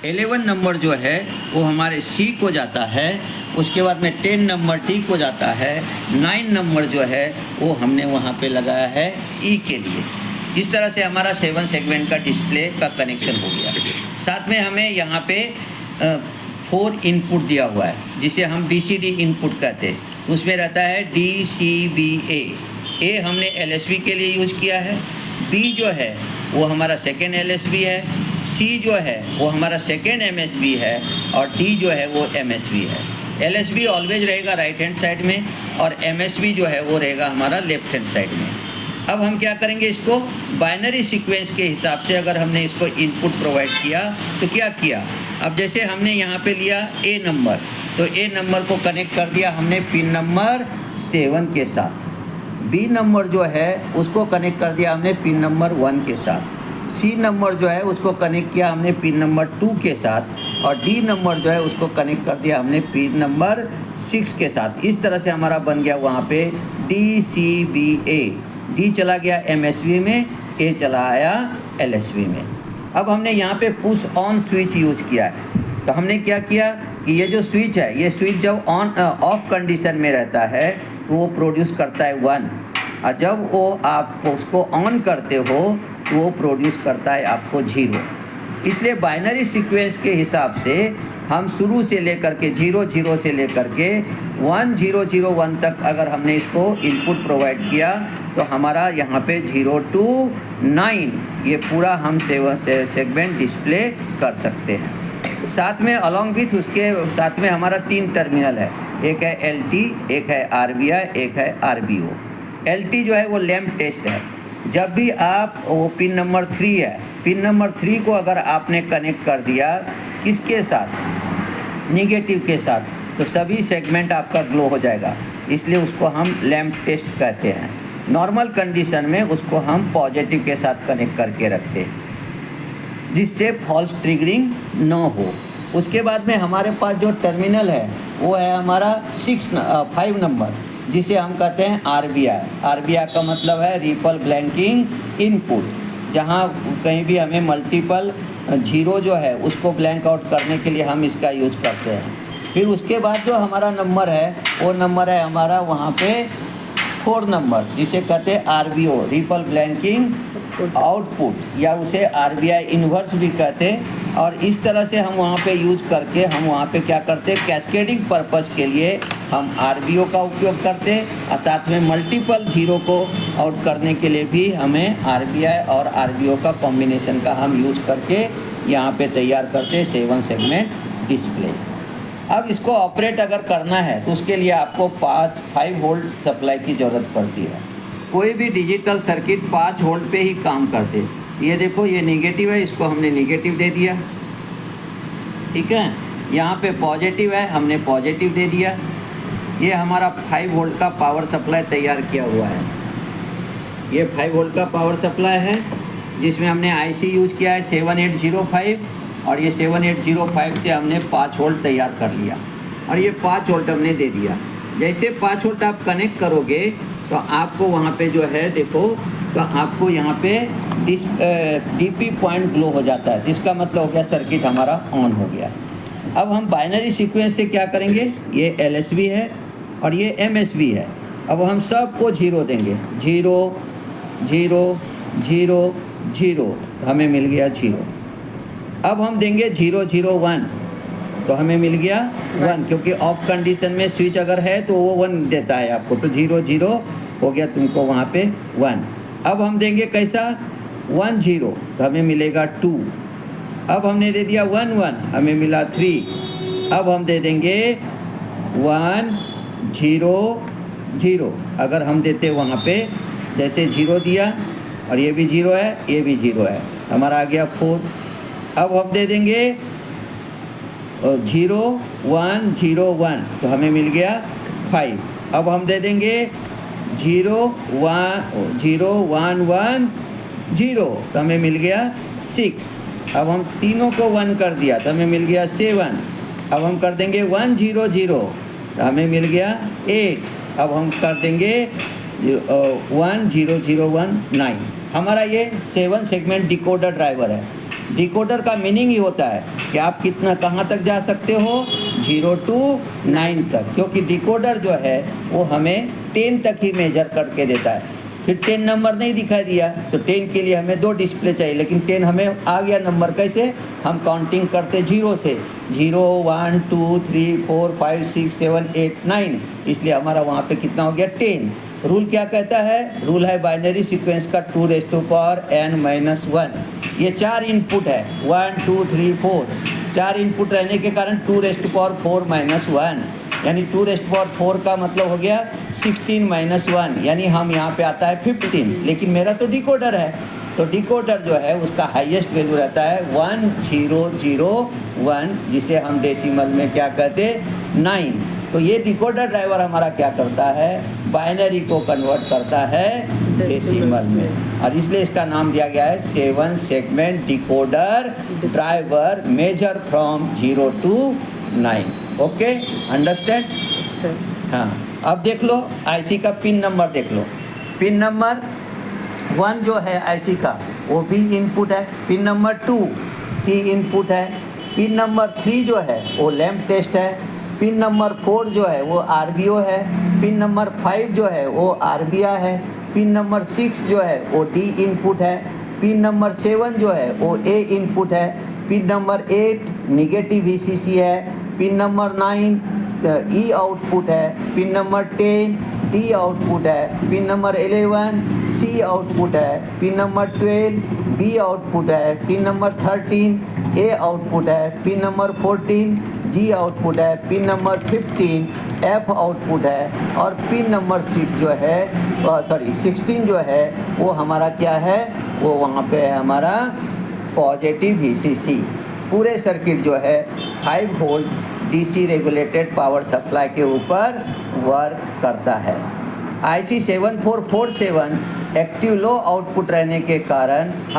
11 number जो है वो हमारे सी को जाता है, उसके बाद में 10 नंबर टी को जाता है, 9 नंबर जो है वो हमने वहाँ पे लगाया है ई के लिए। इस तरह से हमारा 7 सेगमेंट का डिस्प्ले का कनेक्शन हो गया। साथ में हमें यहाँ पे 4 इनपुट दिया हुआ है जिसे हम BCD इनपुट कहते हैं। उसमें रहता है DCBA। ए हमने LSB के लिए यूज किया है, बी जो है वो हमारा सेकेंड LSB है, सी जो है वो हमारा सेकेंड MSB है और डी जो है वो MSB है। LSB ऑलवेज रहेगा राइट हैंड साइड में और MSB जो है वो रहेगा हमारा लेफ्ट हैंड साइड में। अब हम क्या करेंगे, इसको बाइनरी सीक्वेंस के हिसाब से अगर हमने इसको इनपुट प्रोवाइड किया तो क्या किया, अब जैसे हमने यहाँ पे लिया ए नंबर, तो ए नंबर को कनेक्ट कर दिया हमने पिन नंबर 7 के साथ, बी नंबर जो है उसको कनेक्ट कर दिया हमने पिन नंबर 1 के साथ, सी नंबर जो है उसको कनेक्ट किया हमने पिन नंबर 2 के साथ और डी नंबर जो है उसको कनेक्ट कर दिया हमने पिन नंबर 6 के साथ। इस तरह से हमारा बन गया वहाँ पे DCBA। डी चला गया MSB में, ए चला आया LSB में। अब हमने यहाँ पे पुश ऑन स्विच यूज किया है। तो हमने क्या किया कि ये जो स्विच है, ये स्विच जब ऑन ऑफ कंडीशन में रहता है तो वो प्रोड्यूस करता है 1, और जब वो आप उसको ऑन करते हो तो वो प्रोड्यूस करता है आपको 0। इसलिए बाइनरी सीक्वेंस के हिसाब से हम शुरू से लेकर के 0 से लेकर के 1001 तक अगर हमने इसको इनपुट प्रोवाइड किया तो हमारा यहाँ पे 0 to 9 ये पूरा हम सेगमेंट डिस्प्ले कर सकते हैं। साथ में अलॉन्ग विथ उसके साथ में हमारा 3 टर्मिनल है, एक है LT, एक है RBI, एक है RBO। LT जो है वो लैंप टेस्ट है। जब भी आप वो पिन नंबर 3 है, पिन नंबर 3 को अगर आपने कनेक्ट कर दिया किसके साथ, निगेटिव के साथ, तो सभी सेगमेंट आपका ग्लो हो जाएगा, इसलिए उसको हम लैंप टेस्ट कहते हैं। नॉर्मल कंडीशन में उसको हम पॉजिटिव के साथ कनेक्ट करके रखते हैं जिससे फॉल्स ट्रिगरिंग न हो। उसके बाद में हमारे पास जो टर्मिनल है वो है हमारा 5 नंबर, जिसे हम कहते हैं RBI। RBI का मतलब है रिपल ब्लैंकिंग इनपुट, जहाँ कहीं भी हमें मल्टीपल 0 जो है उसको ब्लैंक आउट करने के लिए हम इसका यूज करते हैं। फिर उसके बाद जो हमारा नंबर है वो नंबर है हमारा वहाँ पे 4 नंबर, जिसे कहते हैं RBO, रिपल ब्लैंकिंग आउटपुट, या उसे RBI इन्वर्स भी कहते हैं। और इस तरह से हम वहाँ पे यूज करके हम वहाँ पे क्या करते हैं, कैस्केडिंग पर्पज़ के लिए हम RBO का उपयोग करते हैं और साथ में मल्टीपल 0 को आउट करने के लिए भी हमें RBI और RBO का कॉम्बिनेशन का हम यूज करके यहाँ पे तैयार करते हैं 7 सेगमेंट डिस्प्ले। अब इसको ऑपरेट अगर करना है तो उसके लिए आपको 5 वोल्ट सप्लाई की ज़रूरत पड़ती है। कोई भी डिजिटल सर्किट 5 वोल्ट पे ही काम करते। ये देखो ये नेगेटिव है, इसको हमने नेगेटिव दे दिया, ठीक है। यहाँ पे पॉजिटिव है, हमने पॉजिटिव दे दिया। ये हमारा 5 वोल्ट का पावर सप्लाई तैयार किया हुआ है। ये 5 वोल्ट का पावर सप्लाई है जिसमें हमने IC यूज किया है 7805, और ये 7805 से हमने 5 वोल्ट तैयार कर लिया और ये 5 वोल्ट हमने दे दिया। जैसे 5 वोल्ट आप कनेक्ट करोगे तो आपको वहाँ पे जो है देखो, तो आपको यहाँ पे DP पॉइंट ग्लो हो जाता है, जिसका मतलब हो गया सर्किट हमारा ऑन हो गया। अब हम बाइनरी सीक्वेंस से क्या करेंगे, ये LSB है और ये MSB है। अब हम सबको 0 देंगे, 0 0 0 0, हमें मिल गया 0। अब हम देंगे 0 0 1, तो हमें मिल गया 1, क्योंकि ऑफ कंडीशन में स्विच अगर है तो वो 1 देता है आपको, तो 0 0 हो गया तुमको वहाँ पे 1। अब हम देंगे कैसा, 1 0, तो हमें मिलेगा 2। अब हमने दे दिया 1 1, हमें मिला 3। अब हम दे देंगे 1 0 0। अगर हम देते वहाँ पे जैसे 0 दिया और ये भी 0 है, ये भी 0 है, हमारा आ गया 4। अब हम दे देंगे 0 1 0 1, तो हमें मिल गया 5। अब हम दे देंगे 0 1 0 1 1 0, तो हमें मिल गया 6। अब हम तीनों को 1 कर दिया तो हमें मिल गया 7। अब हम कर देंगे 1 0 0, तो हमें मिल गया 8। अब हम कर देंगे 1 0 0 1 9। हमारा ये 7 सेगमेंट डिकोडर ड्राइवर है। डिकोडर का मीनिंग ही होता है कि आप कितना कहाँ तक जा सकते हो, 0 to 9 तक, क्योंकि डिकोडर जो है वो हमें 10 तक ही मेजर करके देता है। फिर 10 नंबर नहीं दिखाई दिया तो 10 के लिए हमें 2 डिस्प्ले चाहिए, लेकिन 10 हमें आ गया नंबर। कैसे? हम काउंटिंग करते 0 से, 0 1 2 3 4 5 6 7 8 9, इसलिए हमारा वहाँ पे कितना हो गया, 10। रूल क्या कहता है? रूल है बाइनरी सीक्वेंस का 2n-1। ये 4 इनपुट है, 1 2 3 4, 4 इनपुट रहने के कारण 2⁻⁴ - 1, यानी 2⁻⁴ का मतलब हो गया 16 - 1, यानी हम यहाँ पे आता है 15। लेकिन मेरा तो डिकोडर है, तो डिकोडर जो है उसका हाईएस्ट वैल्यू रहता है 1001, जिसे हम डेसिमल में क्या कहते हैं, 9। तो ये डिकोडर ड्राइवर हमारा क्या करता है, बाइनरी को कन्वर्ट करता है डेसिमल में, और इसलिए इसका नाम दिया गया है 7 segment decoder driver measure from 0 to 9। Okay, understand? हाँ, अब देख लो आईसी का पिन नंबर देख लो। पिन नंबर 1 जो है आईसी का वो भी इनपुट है। पिन नंबर 2 सी इनपुट है। पिन नंबर 3 जो है वो लैंप टेस्ट है। पिन नंबर 4 जो है वो आरबीओ है। पिन नंबर 5 जो है वो आरबीआ है। पिन नंबर 6 जो है वो डी इनपुट है। पिन नंबर 7 जो है वो ए इनपुट है। पिन नंबर 8 निगेटिव वीसीसी है। पिन नंबर 9 ई आउटपुट है। पिन नंबर 10 डी आउटपुट है। पिन नंबर 11 सी आउटपुट है। पिन नंबर 12 बी आउटपुट है। पिन नंबर 13 ए आउटपुट है। पिन नंबर 14 जी आउटपुट है। पिन नंबर 15 एफ आउटपुट है। और पिन नंबर 16 जो है वो हमारा क्या है, वो वहाँ पे है हमारा पॉजिटिव वीसीसी। पूरे सर्किट जो है 5 volt DC regulated power supply के ऊपर वर्क करता है। IC 7447 एक्टिव लो आउटपुट रहने के कारण हम